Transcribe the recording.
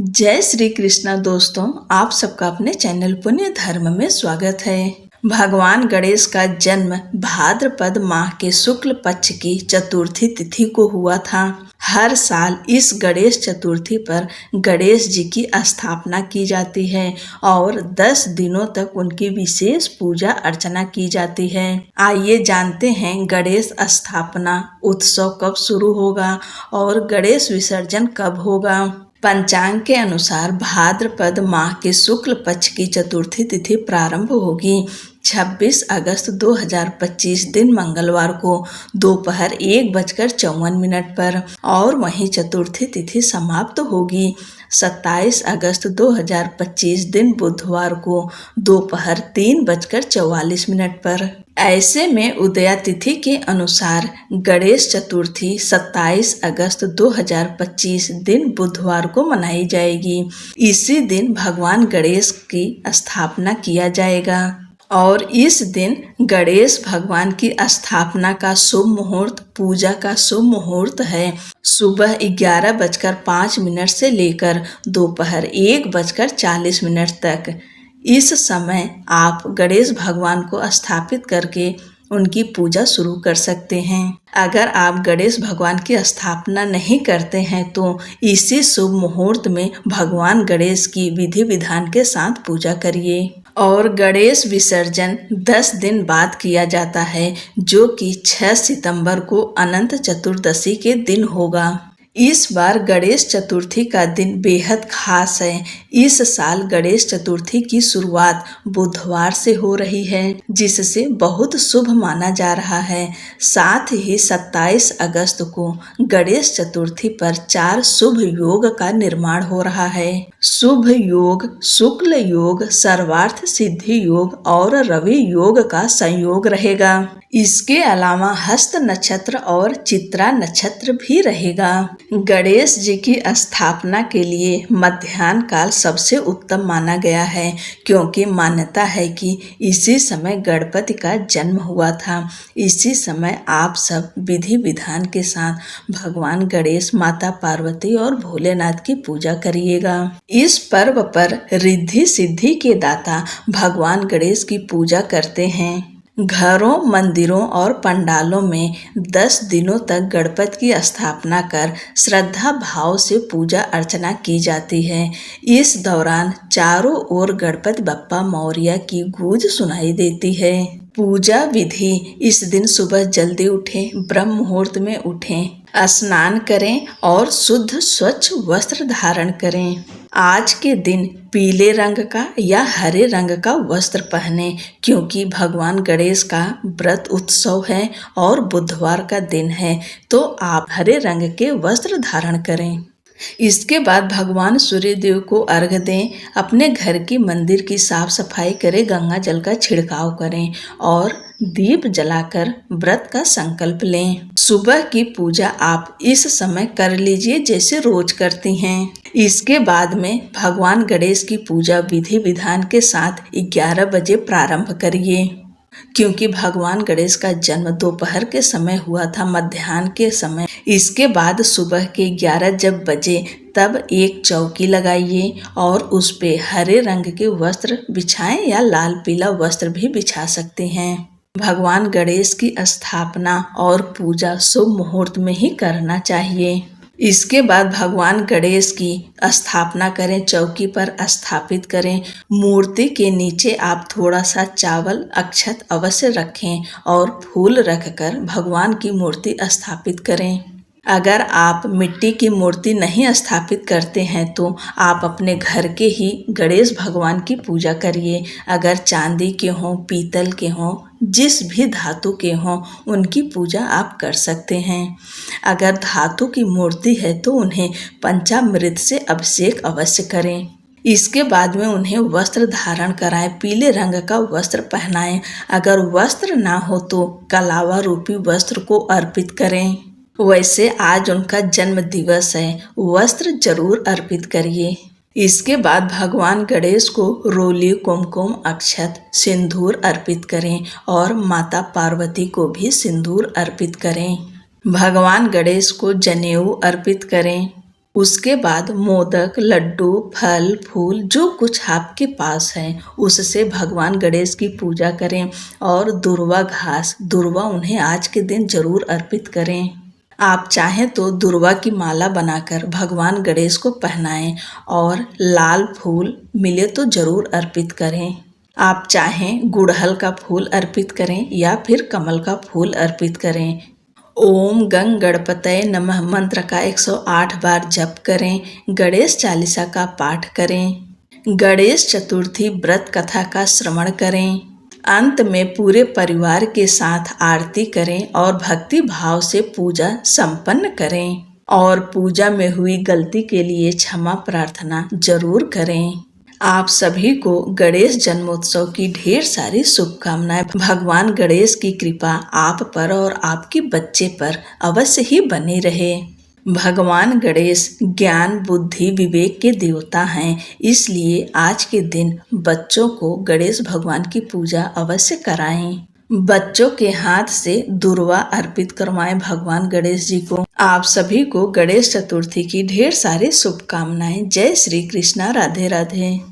जय श्री कृष्णा दोस्तों, आप सबका अपने चैनल पुण्य धर्म में स्वागत है। भगवान गणेश का जन्म भाद्रपद माह के शुक्ल पक्ष की चतुर्थी तिथि को हुआ था। हर साल इस गणेश चतुर्थी पर गणेश जी की स्थापना की जाती है और 10 दिनों तक उनकी विशेष पूजा अर्चना की जाती है। आइए जानते हैं गणेश स्थापना उत्सव कब शुरू होगा और गणेश विसर्जन कब होगा। पंचांग के अनुसार भाद्रपद माह के शुक्ल पक्ष की चतुर्थी तिथि प्रारंभ होगी 26 अगस्त 2025 दिन मंगलवार को दोपहर 1:54 पर और वहीं चतुर्थी तिथि समाप्त होगी 27 अगस्त 2025 दिन बुधवार को दोपहर 3:44 पर। ऐसे में उदया तिथि के अनुसार गणेश चतुर्थी 27 अगस्त 2025 दिन बुधवार को मनाई जाएगी। इसी दिन भगवान गणेश की स्थापना किया जाएगा और इस दिन गणेश भगवान की स्थापना का शुभ मुहूर्त, पूजा का शुभ मुहूर्त है सुबह 11:05 से लेकर दोपहर 1:40 तक। इस समय आप गणेश भगवान को स्थापित करके उनकी पूजा शुरू कर सकते हैं। अगर आप गणेश भगवान की स्थापना नहीं करते हैं तो इसी शुभ मुहूर्त में भगवान गणेश की विधि विधान के साथ पूजा करिए। और गणेश विसर्जन 10 दिन बाद किया जाता है, जो कि 6 सितंबर को अनंत चतुर्दशी के दिन होगा। इस बार गणेश चतुर्थी का दिन बेहद खास है। इस साल गणेश चतुर्थी की शुरुआत बुधवार से हो रही है, जिससे बहुत शुभ माना जा रहा है। साथ ही 27 अगस्त को गणेश चतुर्थी पर 4 शुभ योग का निर्माण हो रहा है। शुभ योग, शुक्ल योग, सर्वार्थ सिद्धि योग और रवि योग का संयोग रहेगा। इसके अलावा हस्त नक्षत्र और चित्रा नक्षत्र भी रहेगा। गणेश जी की स्थापना के लिए मध्याह्न काल सबसे उत्तम माना गया है, क्योंकि मान्यता है कि इसी समय गणपति का जन्म हुआ था। इसी समय आप सब विधि विधान के साथ भगवान गणेश, माता पार्वती और भोलेनाथ की पूजा करिएगा। इस पर्व पर रिद्धि सिद्धि के दाता भगवान गणेश की पूजा करते हैं। घरों, मंदिरों और पंडालों में 10 दिनों तक गणपति की स्थापना कर श्रद्धा भाव से पूजा अर्चना की जाती है। इस दौरान चारों ओर गणपति बप्पा मौर्य की गूंज सुनाई देती है। पूजा विधि: इस दिन सुबह जल्दी उठें, ब्रह्म मुहूर्त में उठें, स्नान करें और शुद्ध स्वच्छ वस्त्र धारण करें। आज के दिन पीले रंग का या हरे रंग का वस्त्र पहने, क्योंकि भगवान गणेश का व्रत उत्सव है और बुधवार का दिन है, तो आप हरे रंग के वस्त्र धारण करें। इसके बाद भगवान सूर्य देव को अर्घ्य दें, अपने घर की मंदिर की साफ सफाई करें, गंगा जल का छिड़काव करें और दीप जलाकर व्रत का संकल्प लें। सुबह की पूजा आप इस समय कर लीजिए जैसे रोज करती हैं। इसके बाद में भगवान गणेश की पूजा विधि विधान के साथ 11 बजे प्रारंभ करिए, क्योंकि भगवान गणेश का जन्म दोपहर के समय हुआ था, मध्याह्न के समय। इसके बाद सुबह के 11 जब बजे तब एक चौकी लगाइए और उस पे हरे रंग के वस्त्र बिछाएं या लाल पीला वस्त्र भी बिछा सकते हैं। भगवान गणेश की स्थापना और पूजा शुभ मुहूर्त में ही करना चाहिए। इसके बाद भगवान गणेश की स्थापना करें, चौकी पर स्थापित करें। मूर्ति के नीचे आप थोड़ा सा चावल अक्षत अवश्य रखें और फूल रखकर भगवान की मूर्ति स्थापित करें। अगर आप मिट्टी की मूर्ति नहीं स्थापित करते हैं तो आप अपने घर के ही गणेश भगवान की पूजा करिए। अगर चांदी के हों, पीतल के हों, जिस भी धातु के हों, उनकी पूजा आप कर सकते हैं। अगर धातु की मूर्ति है तो उन्हें पंचामृत से अभिषेक अवश्य करें। इसके बाद में उन्हें वस्त्र धारण कराएं, पीले रंग का वस्त्र पहनाएं। अगर वस्त्र ना हो तो कलावा रूपी वस्त्र को अर्पित करें। वैसे आज उनका जन्म दिवस है, वस्त्र जरूर अर्पित करिए। इसके बाद भगवान गणेश को रोली, कुमकुम, अक्षत, सिंदूर अर्पित करें और माता पार्वती को भी सिंदूर अर्पित करें। भगवान गणेश को जनेऊ अर्पित करें। उसके बाद मोदक, लड्डू, फल, फूल जो कुछ आपके पास है उससे भगवान गणेश की पूजा करें और दुर्वा घास, दुर्वा उन्हें आज के दिन जरूर अर्पित करें। आप चाहें तो दुर्वा की माला बनाकर भगवान गणेश को पहनाएं और लाल फूल मिले तो जरूर अर्पित करें। आप चाहें गुड़हल का फूल अर्पित करें या फिर कमल का फूल अर्पित करें। ओम गंग गणपतये नमः मंत्र का 108 बार जप करें। गणेश चालीसा का पाठ करें। गणेश चतुर्थी व्रत कथा का श्रवण करें। अंत में पूरे परिवार के साथ आरती करें और भक्ति भाव से पूजा संपन्न करें और पूजा में हुई गलती के लिए क्षमा प्रार्थना जरूर करें। आप सभी को गणेश जन्मोत्सव की ढेर सारी शुभकामनाएं। भगवान गणेश की कृपा आप पर और आपके बच्चे पर अवश्य ही बनी रहे। भगवान गणेश ज्ञान, बुद्धि, विवेक के देवता हैं, इसलिए आज के दिन बच्चों को गणेश भगवान की पूजा अवश्य कराएं। बच्चों के हाथ से दुर्वा अर्पित करवाएं भगवान गणेश जी को। आप सभी को गणेश चतुर्थी की ढेर सारी शुभकामनाएं। जय श्री कृष्णा। राधे राधे।